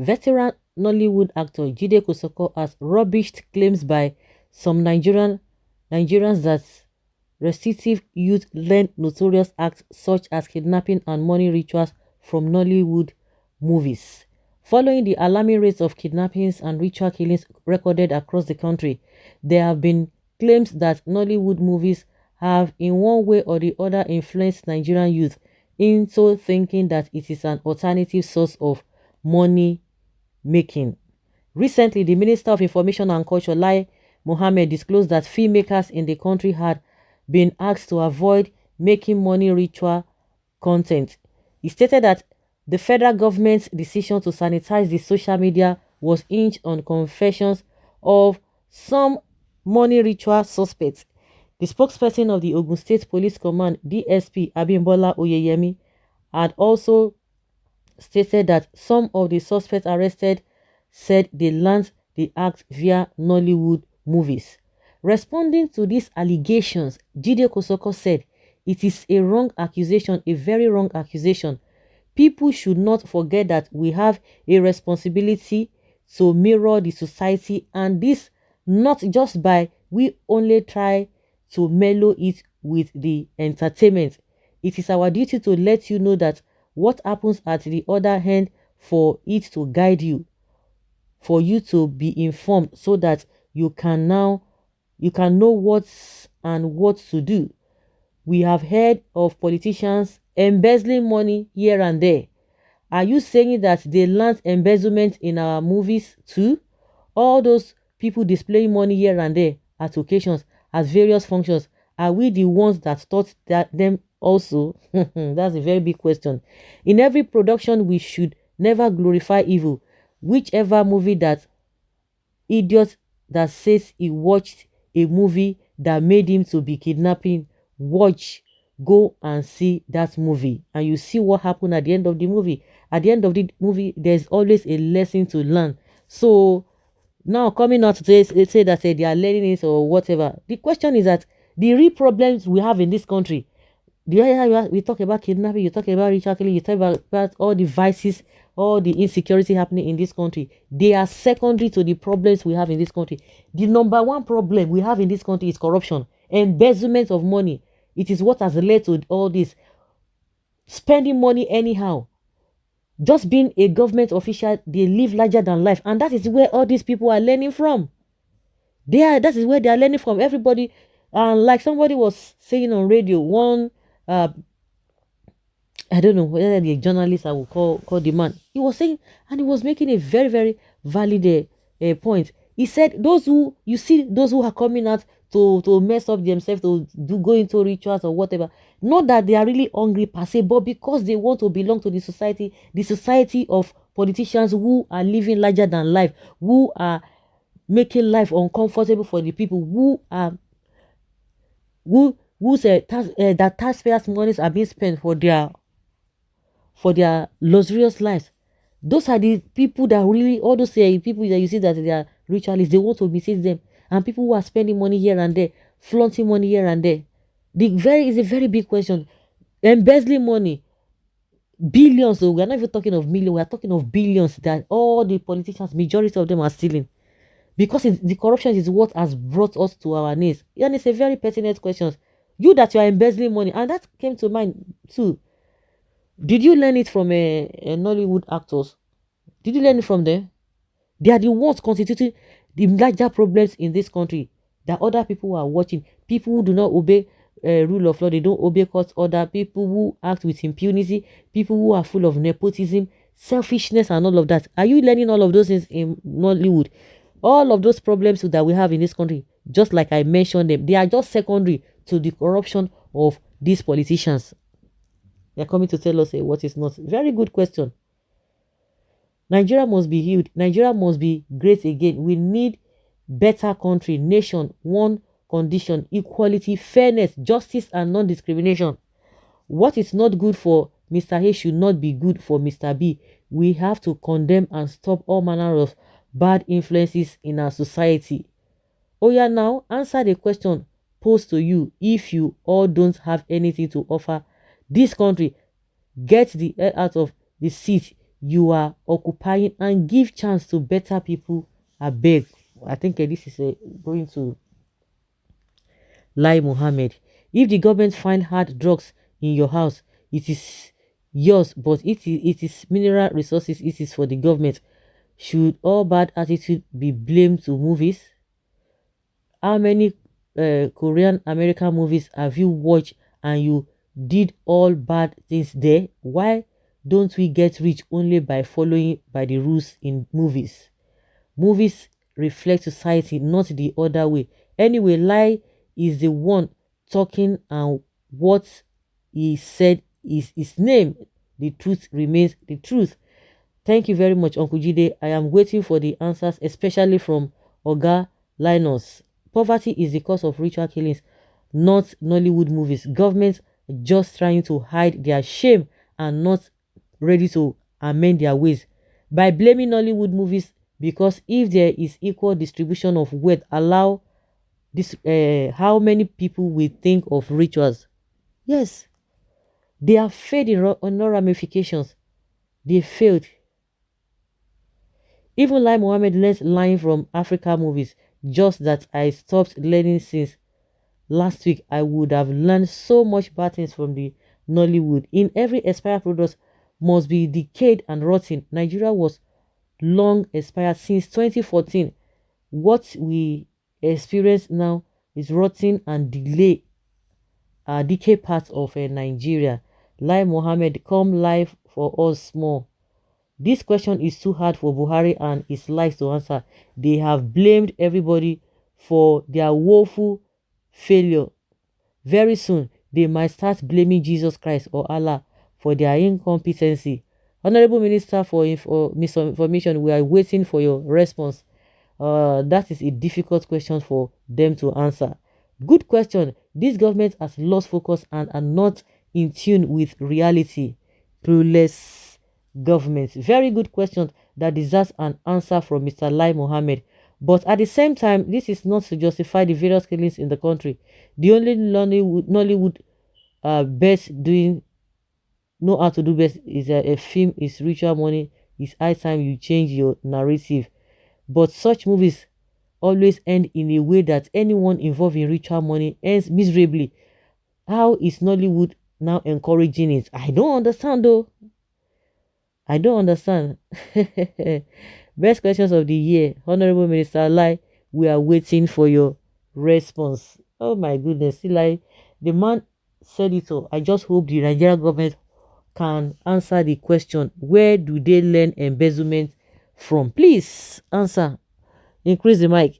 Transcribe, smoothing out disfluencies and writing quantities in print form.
Veteran Nollywood actor Jide Kosoko has rubbished claims by some Nigerians that restrictive youth learn notorious acts such as kidnapping and money rituals from Nollywood movies. Following the alarming rates of kidnappings and ritual killings recorded across the country, there have been claims that Nollywood movies have in one way or the other influenced Nigerian youth into thinking that it is an alternative source of money making. Recently, the Minister of Information and Culture, Lai Mohammed, disclosed that filmmakers in the country had been asked to avoid making money ritual content. He stated that the federal government's decision to sanitize the social media was hinged on confessions of some money ritual suspects. The spokesperson of the Ogun State Police Command, DSP Abimbola Oyeyemi, had also stated that some of the suspects arrested said they learned the act via Nollywood movies. Responding to these allegations, Jide Kosoko said, "It is a wrong accusation, a very wrong accusation. People should not forget that we have a responsibility to mirror the society, and this not just by we only try to mellow it with the entertainment. It is our duty to let you know that what happens at the other hand, for it to guide you, for you to be informed so that you can know what to do. We have heard of politicians embezzling money here and there. Are you saying that they learned embezzlement in our movies too? All those people displaying money here and there at occasions, at various functions, are we the ones that taught them also?" That's a very big question. In every production, we should never glorify evil. Whichever movie that idiot that says he watched a movie that made him to be kidnapping, go and see that movie and you see what happened at the end of the movie. At the end of the movie, there's always a lesson to learn. So now coming out to say that they are learning it or whatever, the question is that the real problems we have in this country, the other we talk about kidnapping, you talk about ritual killing, you talk about all the vices, all the insecurity happening in this country. They are secondary to the problems we have in this country. The number one problem we have in this country is corruption, embezzlement of money. It is what has led to all this. Spending money anyhow. Just being a government official, they live larger than life. And that is where all these people are learning from. That is where they are learning from. Everybody, like somebody was saying on radio, one I don't know whether the journalist I will call the man. He was saying, and he was making a very, very valid point. He said, those who are coming out to mess up themselves, to go into rituals or whatever, not that they are really hungry per se, but because they want to belong to the society of politicians who are living larger than life, who are making life uncomfortable for the people, that taxpayers' monies are being spent for their luxurious lives. Those are the people that really, all those people that you see that they are ritualists, they want to misuse them. And people who are spending money here and there, flaunting money here and there. Is a very big question. Embezzling money, billions. So we are not even talking of millions, we are talking of billions that all the politicians, majority of them are stealing. Because the corruption is what has brought us to our knees. And it's a very pertinent question. You that you are embezzling money, and that came to mind too. Did you learn it from a Nollywood actors? Did you learn it from them? They are the ones constituting the larger problems in this country that other people are watching. People who do not obey rule of law, they don't obey court order, people who act with impunity, people who are full of nepotism, selfishness and all of that. Are you learning all of those things in Nollywood? All of those problems that we have in this country, just like I mentioned them, they are just secondary to the corruption of these politicians. They're coming to tell us what is not. Very good question. Nigeria must be healed. Nigeria must be great again. We need better country, nation, one condition, equality, fairness, justice, and non-discrimination. What is not good for Mr. A should not be good for Mr. B. We have to condemn and stop all manner of bad influences in our society. Oh yeah, now answer the question posed to you. If you all don't have anything to offer this country, get the hell out of the seat you are occupying and give chance to better people. I beg. I think this is going to Lai Mohammed. If the government find hard drugs in your house, it is yours, but it is mineral resources, it is for the government. Should all bad attitude be blamed to movies? How many Korean American movies have you watched and you did all bad things there? Why don't we get rich only by following by the rules in movies? Movies reflect society, not the other way. Anyway, Lie is the one talking, and what he said is his name. The truth remains the truth. Thank you very much, Uncle Jide. I am waiting for the answers, especially from Oga Linus. Poverty is the cause of ritual killings, not Nollywood movies. Governments just trying to hide their shame and not ready to amend their ways. By blaming Nollywood movies, because if there is equal distribution of wealth, allow this, how many people will think of rituals? Yes, they have failed in all ramifications. They failed. Even like Mohammed learns lying from Africa movies, just that I stopped learning since last week. I would have learned so much bad things from the Nollywood. In every expired product must be decayed and rotten. Nigeria was long expired since 2014. What we experience now is rotten and decay parts of Nigeria. Lai Mohammed, come live for us small. This question is too hard for Buhari and his likes to answer. They have blamed everybody for their woeful failure. Very soon, they might start blaming Jesus Christ or Allah for their incompetency. Honorable Minister for Misinformation, we are waiting for your response. That is a difficult question for them to answer. Good question. This government has lost focus and are not in tune with reality. Clueless government. Very good question that deserves an answer from Mr. Lai Mohammed. But at the same time, this is not to justify the various killings in the country. The only Nollywood best doing, know how to do best is a film is ritual money. It's high time you change your narrative. But such movies always end in a way that anyone involved in ritual money ends miserably. How is Nollywood now encouraging it? I don't understand though. I don't understand. Best questions of the year. Honorable Minister Lai, we are waiting for your response. Oh my goodness. See, like the man said it all. I just hope the Nigerian government can answer the question. Where do they learn embezzlement from? Please answer. Increase the mic.